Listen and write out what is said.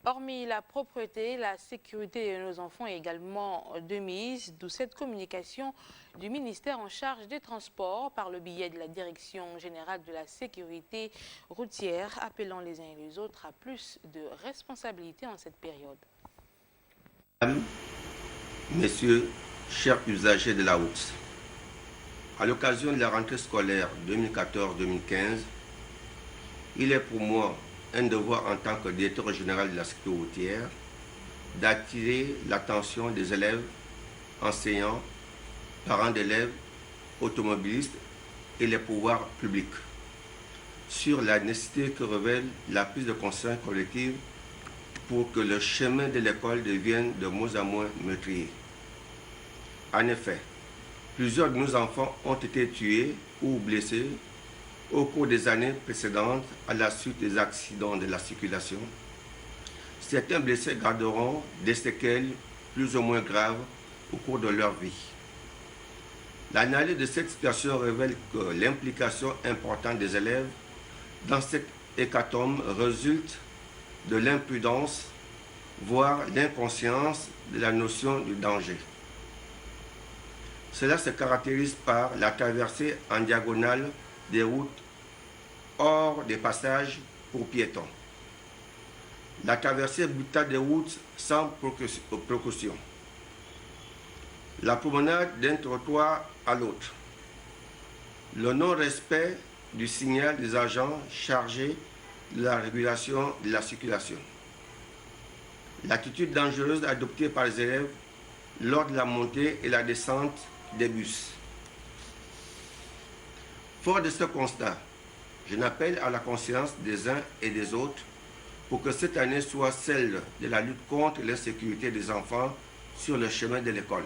Hormis la propreté, la sécurité de nos enfants est également de mise, d'où cette communication du ministère en charge des Transports par le biais de la Direction générale de la sécurité routière, appelant les uns et les autres à plus de responsabilité en cette période. Mesdames, Messieurs, chers usagers de la route, à l'occasion de la rentrée scolaire 2014-2015, il est pour moi un devoir en tant que directeur général de la sécurité routière d'attirer l'attention des élèves, enseignants, parents d'élèves, automobilistes et les pouvoirs publics sur la nécessité que révèle la prise de conscience collective pour que le chemin de l'école devienne de moins en moins meurtrier. En effet, plusieurs de nos enfants ont été tués ou blessés au cours des années précédentes à la suite des accidents de la circulation. Certains blessés garderont des séquelles plus ou moins graves au cours de leur vie. L'analyse de cette situation révèle que l'implication importante des élèves dans cette hécatombe résulte de l'imprudence, voire l'inconscience de la notion du danger. Cela se caractérise par la traversée en diagonale des routes hors des passages pour piétons, la traversée brutale des routes sans précaution, la promenade d'un trottoir à l'autre, le non-respect du signal des agents chargés de la régulation de la circulation, l'attitude dangereuse adoptée par les élèves lors de la montée et la descente des bus. Fort de ce constat, je n'appelle à la conscience des uns et des autres pour que cette année soit celle de la lutte contre l'insécurité des enfants sur le chemin de l'école.